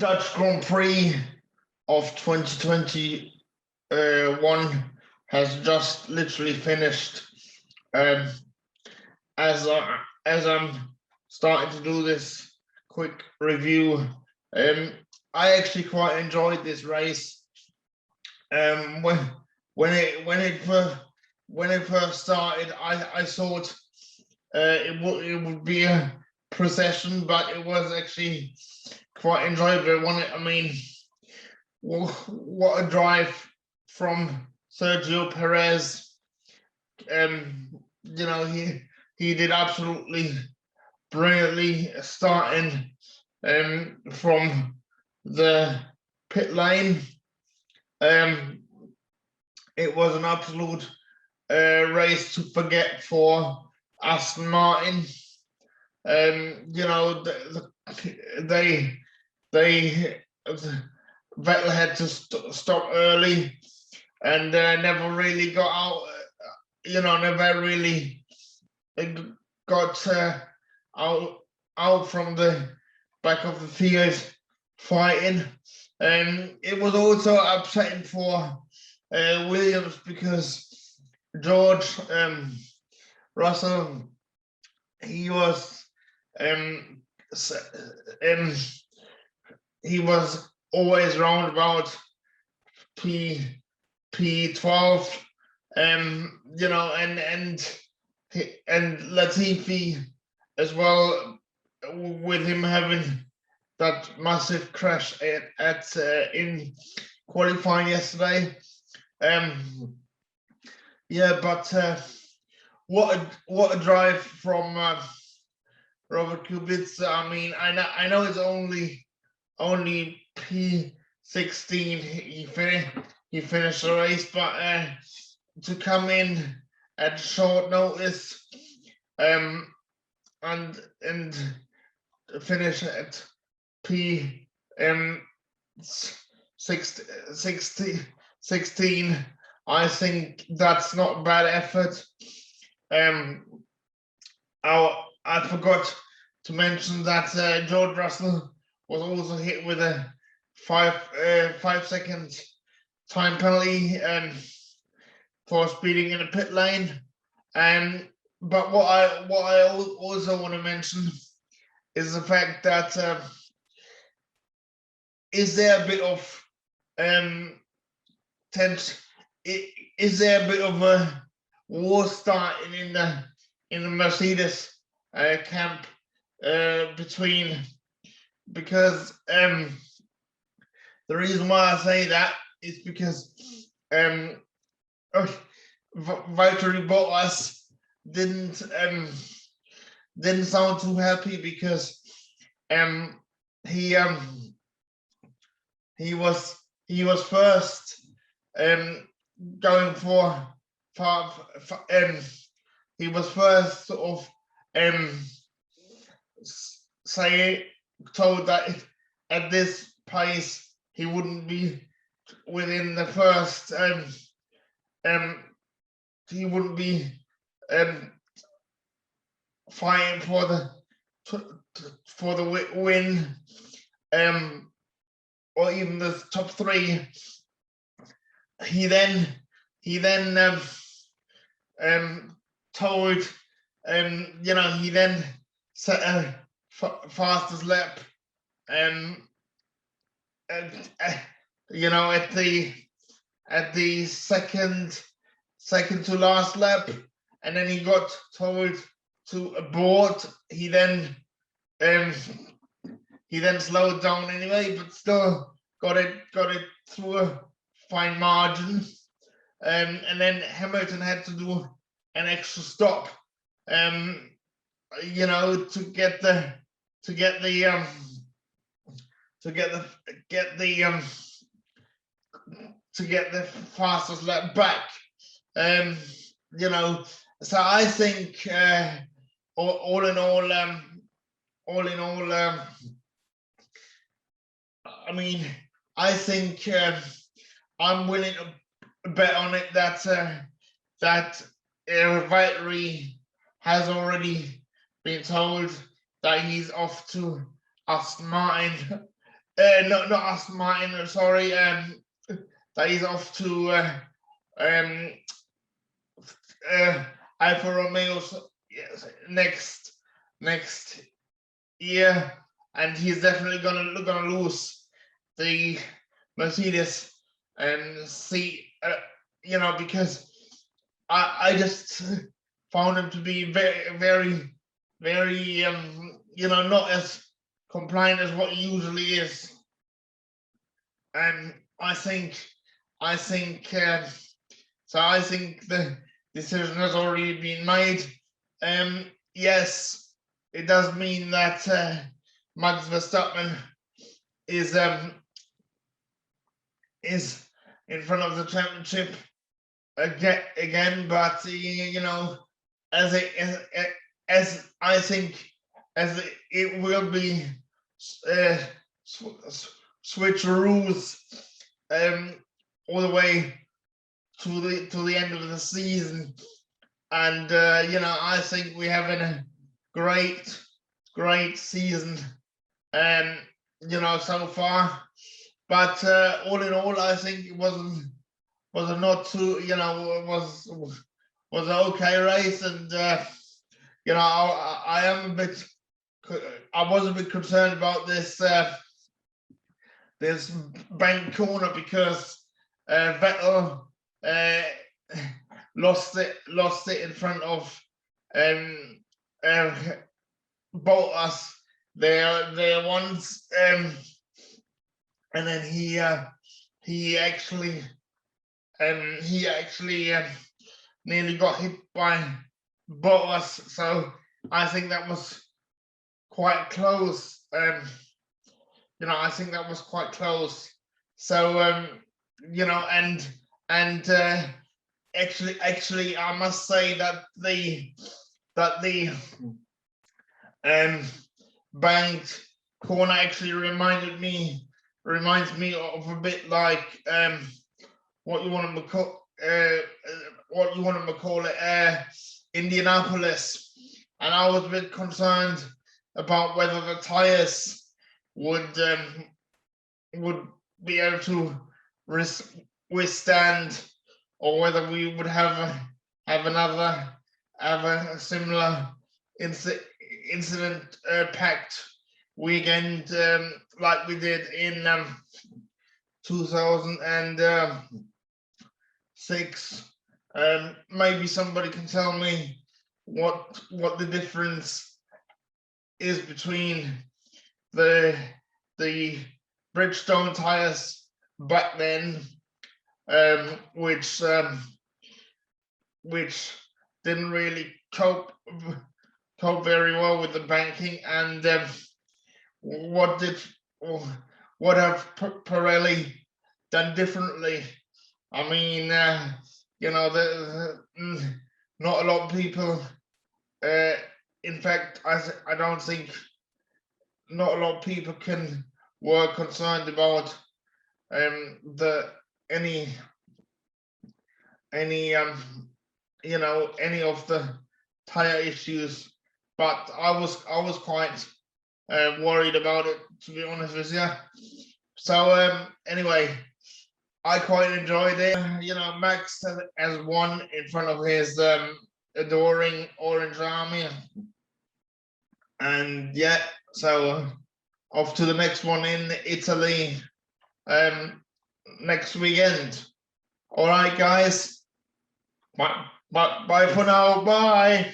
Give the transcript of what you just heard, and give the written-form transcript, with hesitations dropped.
Dutch Grand Prix of 2021 has just literally finished. Um, as I'm starting to do this quick review, I actually quite enjoyed this race. When it first started, I thought it would be a procession, but it was actually quite enjoyable. I mean, what a drive from Sergio Perez. He did absolutely brilliantly, starting from the pit lane. It was an absolute race to forget for Aston Martin. Vettel had to stop early and never really got out. Never really got out from the back of the field fighting. It was also upsetting for Williams because George Russell, he was always round about P12, and Latifi as well, with him having that massive crash at in qualifying yesterday. What a drive from Robert Kubica. I mean, I know it's only P16 he finished the race, but to come in at short notice and finish at P16, I think that's not bad effort. I forgot to mention that George Russell was also hit with a 5-second time penalty for speeding in the pit lane. But what I also want to mention is the fact that is there a bit of tension? Is there a bit of a war starting in the Mercedes camp because the reason why I say that is because Valtteri Bottas didn't sound too happy because he was first going for he was first sort of told that at this pace he wouldn't be within the first he wouldn't be fighting for the win or even the top three. He then told he then set a fastest lap at the second to last lap, and then he got told to abort. He then slowed down anyway, but still got it through a fine margin. And then Hamilton had to do an extra stop, to get the fastest lap back. So I think all in all, I mean, I think I'm willing to bet on it that Valtteri has already been told that he's off to Aston Martin no, not Aston Martin. Sorry, that is off to Alfa Romeo next year, and he's definitely gonna lose the Mercedes seat. Because I just found him to be very, not as compliant as what he usually is. And I think the decision has already been made. Yes, it does mean that Max Verstappen is in front of the championship again, but as I think as it will be switcheroos all the way to the end of the season, and I think we have a great season so far, but all in all, I think it was a not too was an okay race, and I was a bit concerned about this bank corner, because Vettel lost it in front of Bottas there once, and then he actually nearly got hit by Bottas, so I think that was quite close. I think that was quite close. So actually, I must say that the banked corner actually reminds me of a bit like what you want to call it, Indianapolis, and I was a bit concerned about whether the tires would be able to withstand, or whether we would have a similar incident packed weekend like we did in 2006. Maybe somebody can tell me what the difference is between the Bridgestone tires back then, which didn't really cope very well with the banking, and what have Pirelli done differently? I mean, not a lot of people. In fact, I don't think not a lot of people were concerned about any of the tire issues, but I was quite worried about it, to be honest with you. So anyway, I quite enjoyed it. Max has won in front of his adoring Orange Army, and yeah, so off to the next one in Italy next weekend. All right, guys. Bye for now. Bye.